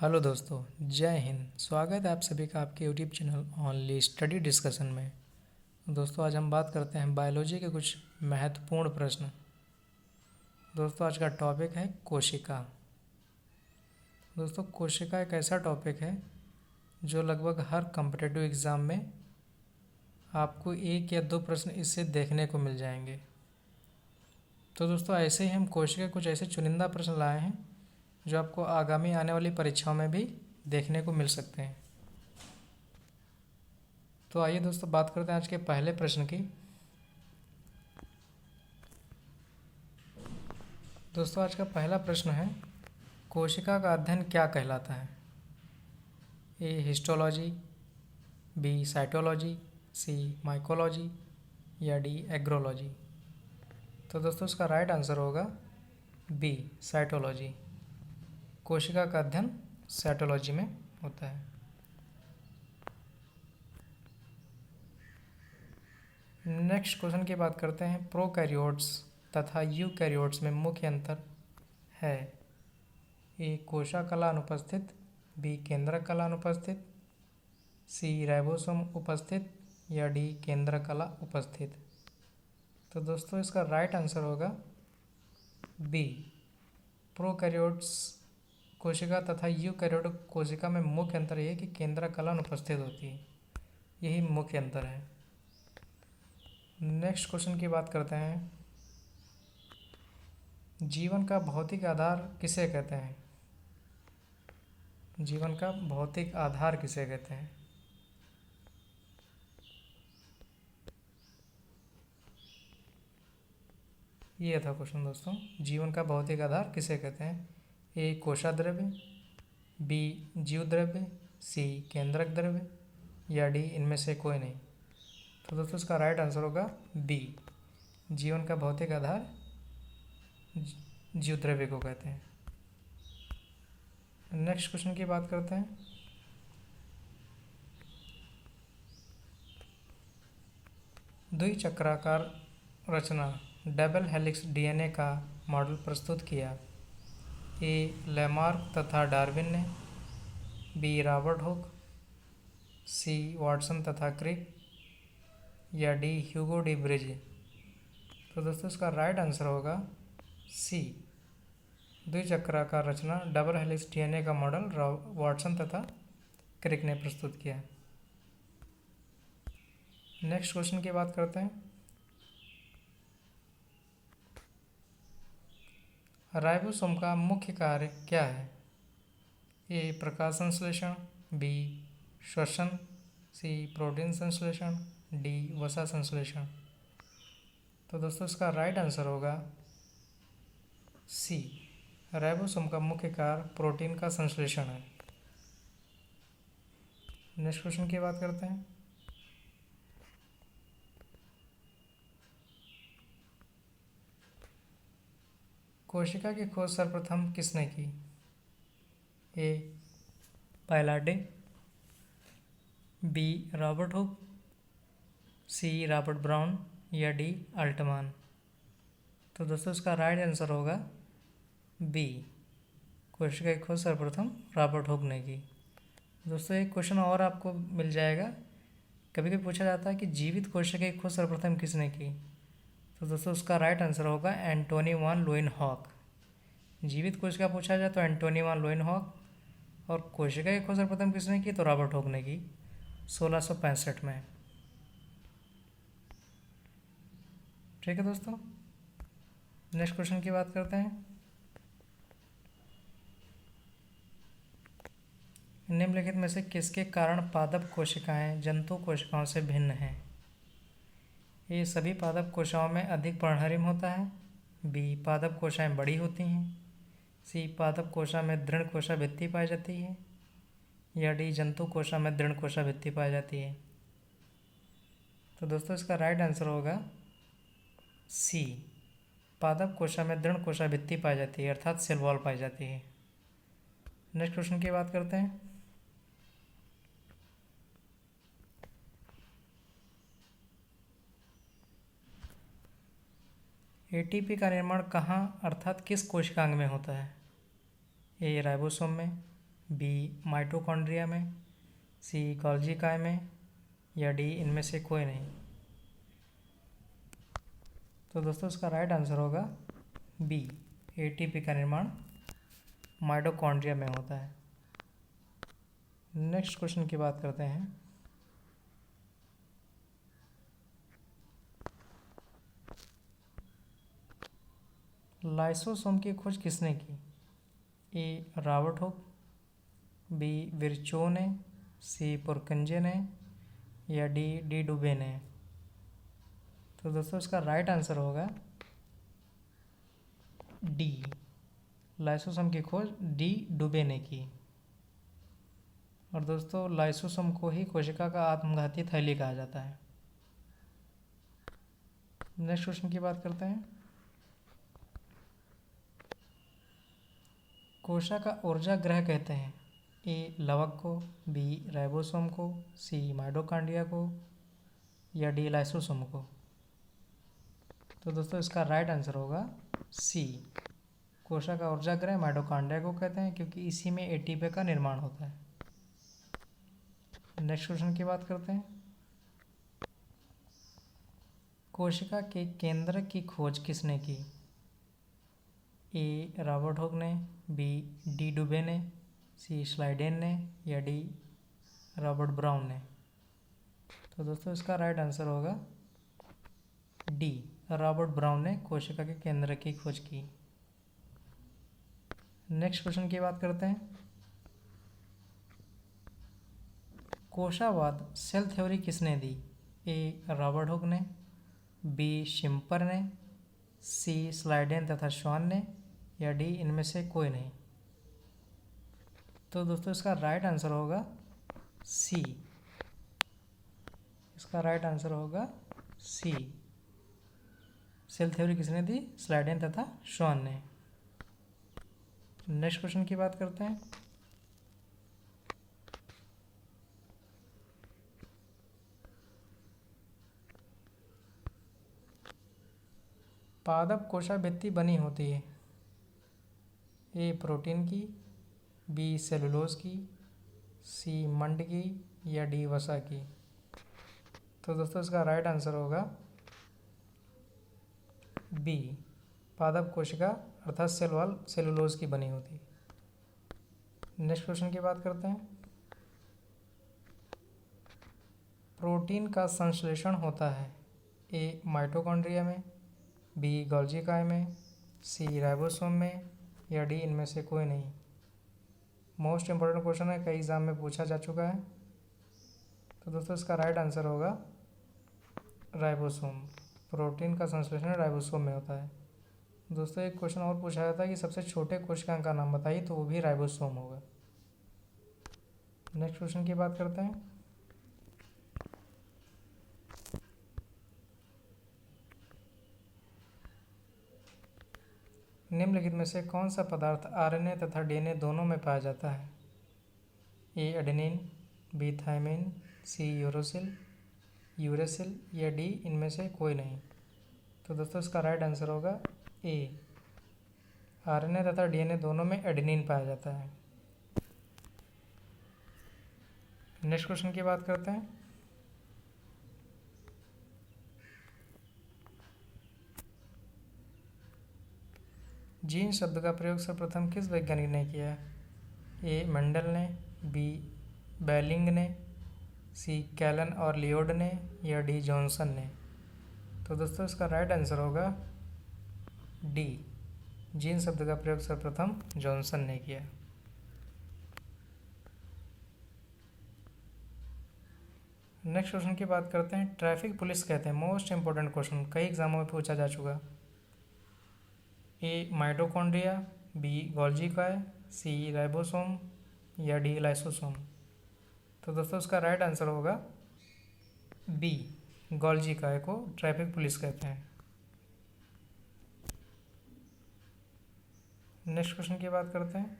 Hello दोस्तों, जय हिंद। स्वागत है आप सभी का आपके YouTube channel only study discussion में। दोस्तों, आज हम बात करते हैं बायोलॉजी के कुछ महत्वपूर्ण प्रश्न। दोस्तों, आज का टॉपिक है कोशिका। दोस्तों, कोशिका एक ऐसा टॉपिक है जो लगभग हर कॉम्पिटिटिव एग्ज़ाम में आपको एक या दो प्रश्न इससे देखने को मिल जाएंगे। तो दोस्तों, ऐसे ही हम कोशिका कुछ ऐसे चुनिंदा प्रश्न लाए हैं जो आपको आगामी आने वाली परीक्षाओं में भी देखने को मिल सकते हैं। तो आइए दोस्तों, बात करते हैं आज के पहले प्रश्न की। दोस्तों, आज का पहला प्रश्न है, कोशिका का अध्ययन क्या कहलाता है? ए हिस्टोलॉजी, बी साइटोलॉजी, सी माइकोलॉजी या डी एग्रोलॉजी। तो दोस्तों, इसका राइट आंसर होगा बी साइटोलॉजी। कोशिका का अध्ययन साइटोलॉजी में होता है। नेक्स्ट क्वेश्चन की बात करते हैं, प्रोकैरियोट्स तथा यूकैरियोट्स में मुख्य अंतर है। ए कोशा कला अनुपस्थित, बी केंद्रक कला अनुपस्थित, सी राइबोसोम उपस्थित या डी केंद्रक कला उपस्थित। तो दोस्तों, इसका राइट आंसर होगा बी प्रोकैरियोट्स कोशिका तथा यूकैरियोट कोशिका में मुख्य अंतर यह है कि केंद्रक कला अनुपस्थित होती है। यही मुख्य अंतर है। नेक्स्ट क्वेश्चन की बात करते हैं, जीवन का भौतिक आधार किसे कहते हैं? जीवन का भौतिक आधार किसे कहते हैं? ये था क्वेश्चन दोस्तों, जीवन का भौतिक आधार किसे कहते हैं? ए कोशा द्रव्य, बी जीव द्रव्य, सी केंद्रक द्रव्य या डी इनमें से कोई नहीं। तो दोस्तों, इसका राइट आंसर होगा बी, जीवन का भौतिक आधार जीव द्रव्य को कहते हैं। नेक्स्ट क्वेश्चन की बात करते हैं, द्विचक्राकार रचना डबल हेलिक्स डीएनए का मॉडल प्रस्तुत किया। ए लैमार्क तथा डार्विन ने, बी रॉबर्ट हुक, सी वाटसन तथा क्रिक या डी ह्यूगो डी ब्रिज। तो दोस्तों, इसका राइट आंसर होगा सी, द्विचक्राकार रचना डबल हेलिक्स डीएनए का मॉडल वाटसन तथा क्रिक ने प्रस्तुत किया। नेक्स्ट क्वेश्चन की बात करते हैं, राइबोसोम का मुख्य कार्य क्या है? ए प्रकाश संश्लेषण, बी श्वसन, सी प्रोटीन संश्लेषण, डी वसा संश्लेषण। तो दोस्तों, इसका राइट आंसर होगा सी, राइबोसोम का मुख्य कार्य प्रोटीन का संश्लेषण है। नेक्स्ट क्वेश्चन की बात करते हैं, कोशिका की खोज सर्वप्रथम किसने की? ए पायलाडे, b Robert Hooke, c Robert Brown या डी अल्टमान। तो दोस्तों, इसका राइट आंसर होगा बी, कोशिका की खोज सर्वप्रथम रॉबर्ट हुक ने की। दोस्तों, एक क्वेश्चन और आपको मिल जाएगा, कभी कभी पूछा जाता है कि जीवित कोशिका की खोज सर्वप्रथम किसने की? तो दोस्तों, उसका राइट आंसर होगा एंटोनी वान लुइनहॉक। जीवित कोशिका पूछा जाए तो एंटोनी वान लुइनहॉक, और कोशिका की खोज सर्वप्रथम किसने की? तो रॉबर्ट हुक ने की 1665 में। ठीक है दोस्तों, नेक्स्ट क्वेश्चन की बात करते हैं, निम्नलिखित में से किसके कारण पादप कोशिकाएं जंतु कोशिकाओं से भिन्न हैं? ए सभी पादप कोशिकाओं में अधिक पर्णहरिम होता है, बी पादप कोशिकाएं बड़ी होती हैं, सी पादप कोशिका में दृढ़ कोशिका भित्ति पाई जाती है या डी जंतु कोशिका में दृढ़ कोशिका भित्ति पाई जाती है। तो दोस्तों, इसका राइट आंसर होगा सी, पादप कोशिका में दृढ़ कोशिका भित्ति पाई जाती है, अर्थात सेल वॉल पाई जाती है। नेक्स्ट क्वेश्चन की बात करते हैं, एटीपी का निर्माण कहाँ अर्थात किस कोशिकांग में होता है? ए राइबोसोम में, बी माइटोकॉन्ड्रिया में, सी गोल्जी काय में, या डी इनमें से कोई नहीं। तो दोस्तों इसका राइट आंसर होगा बी, एटीपी का निर्माण माइटोकॉन्ड्रिया में होता है। नेक्स्ट क्वेश्चन की बात करते हैं। लाइसोसोम की खोज किसने की? ए रॉबर्ट हुक, बी विर्चो ने, सी पुरकंजे ने, या डी डुबे ने। तो दोस्तों इसका राइट आंसर होगा डी, लाइसोसोम की खोज डी डुबे ने की। और दोस्तों लाइसोसोम को ही कोशिका का आत्मघाती थैली कहा जाता है। नेक्स्ट क्वेश्चन की बात करते हैं। कोशिका का ऊर्जा ग्रह कहते हैं? ए लवक को, बी राइबोसोम को, सी माइटोकॉन्ड्रिया को, या डी लाइसोसोम को। तो दोस्तों इसका राइट आंसर होगा सी, कोशिका का ऊर्जा ग्रह माइटोकॉन्ड्रिया को कहते हैं, क्योंकि इसी में एटीपी का निर्माण होता है। नेक्स्ट क्वेश्चन की बात करते हैं। कोशिका के केंद्र की खोज किसने की? ए रॉबर्ट हुक ने, बी डी डुबे ने, सी स्लाइडेन ने, या डी रॉबर्ट ब्राउन ने। तो दोस्तों इसका राइट आंसर होगा डी, रॉबर्ट ब्राउन ने कोशिका के केंद्र की खोज की। नेक्स्ट क्वेश्चन की बात करते हैं। कोशावाद सेल थ्योरी किसने दी? ए रॉबर्ट हुक ने, बी शिम्पर ने, सी स्लाइडेन तथा श्वान ने, या डी इनमें से कोई नहीं। तो दोस्तों इसका राइट आंसर होगा सी, इसका राइट आंसर होगा सी, सेल थ्योरी किसने दी? स्लाइडेन तथा श्वान ने। नेक्स्ट क्वेश्चन की बात करते हैं। पादप कोशाभित्ति बनी होती है? ए प्रोटीन की, बी सेलुलोज की, सी मंड की, या डी वसा की। तो दोस्तों इसका राइट आंसर होगा बी, पादप कोशिका अर्थात सेल वॉल सेलुलोज की बनी होती है। नेक्स्ट क्वेश्चन की बात करते हैं। प्रोटीन का संश्लेषण होता है? ए माइटोकॉन्ड्रिया में, बी गोल्जी काय में, सी राइबोसोम में, या डी इनमें से कोई नहीं। मोस्ट इंपॉर्टेंट क्वेश्चन है, कई एग्जाम में पूछा जा चुका है। तो दोस्तों इसका राइट आंसर होगा राइबोसोम, प्रोटीन का संश्लेषण राइबोसोम में होता है। दोस्तों एक क्वेश्चन और पूछा जाता है कि सबसे छोटे कोशिकांग का नाम बताइए, तो वो भी राइबोसोम होगा। नेक्स्ट क्वेश्चन की बात करते हैं। निम्नलिखित में से कौन सा पदार्थ आरएनए तथा डीएनए दोनों में पाया जाता है? ए एडेनिन, बी थायमिन, सी यूरेसिल, या डी इनमें से कोई नहीं। तो दोस्तों इसका राइट आंसर होगा ए, आरएनए तथा डीएनए दोनों में एडेनिन पाया जाता है। नेक्स्ट क्वेश्चन की बात करते हैं। जीन शब्द का प्रयोग सर्वप्रथम किस वैज्ञानिक ने किया? ए मेंडल ने, बी बेलिंग ने, सी कैलन और लियोड ने, या डी जॉनसन ने। तो दोस्तों इसका राइट आंसर होगा डी, जीन शब्द का प्रयोग सर्वप्रथम जॉनसन ने किया। नेक्स्ट क्वेश्चन की बात करते हैं। ट्रैफिक पुलिस कहते हैं? मोस्ट इंपॉर्टेंट क्वेश्चन, कई एग्जामों में पूछा जा चुका। ए माइटोकॉन्ड्रिया, बी गोल्जी काय, सी राइबोसोम, या डी लाइसोसोम। तो दोस्तों इसका राइट आंसर होगा बी, गोल्जी काय को ट्रैफिक पुलिस कहते हैं। नेक्स्ट क्वेश्चन की बात करते हैं।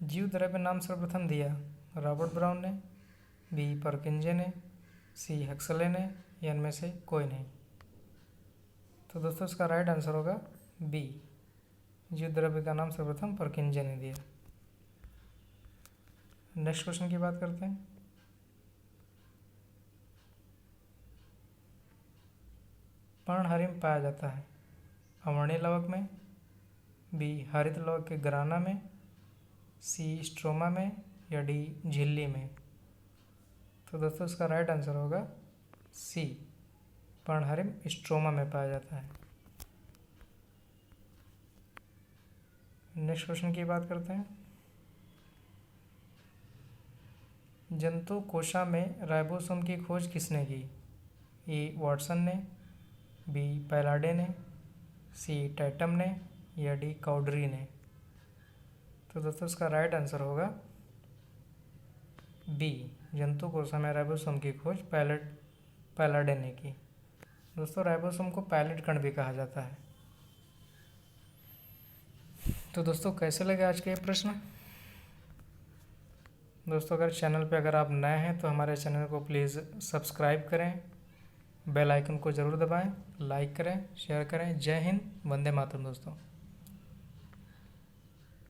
जीव द्रव्य नाम सर्वप्रथम दिया? रॉबर्ट ब्राउन ने, बी परकिंजे ने, सी हक्सले ने, या इनमें से कोई नहीं। तो दोस्तों इसका राइट आंसर होगा बी, जीव द्रव्य का नाम सर्वप्रथम परकिंजन ने दिया। नेक्स्ट क्वेश्चन की बात करते हैं। पर्णहरिम पाया जाता है अवर्णीय लवक में, बी हरित लवक के ग्राना में, सी स्ट्रोमा में, या डी झिल्ली में। तो दोस्तों इसका राइट आंसर होगा सी, पर्णहरिम स्ट्रोमा में पाया जाता है। नेक्स्ट क्वेश्चन की बात करते हैं। जंतु कोशा में राइबोसोम की खोज किसने की? ए वाटसन ने, बी पैलाडे ने, सी टैटम ने, या डी काउडरी ने। तो दोस्तों इसका राइट आंसर होगा बी, जंतु कोशा में राइबोसोम की खोज पैलाडे ने की। दोस्तों राइबोसोम को पैलेट कण भी कहा जाता है। तो दोस्तों कैसे लगे आज के ये प्रश्न? दोस्तों अगर चैनल पे अगर आप नए हैं तो हमारे चैनल को प्लीज़ सब्सक्राइब करें, बेल आइकन को ज़रूर दबाएं, लाइक करें, शेयर करें। जय हिंद, वंदे मातरम दोस्तों।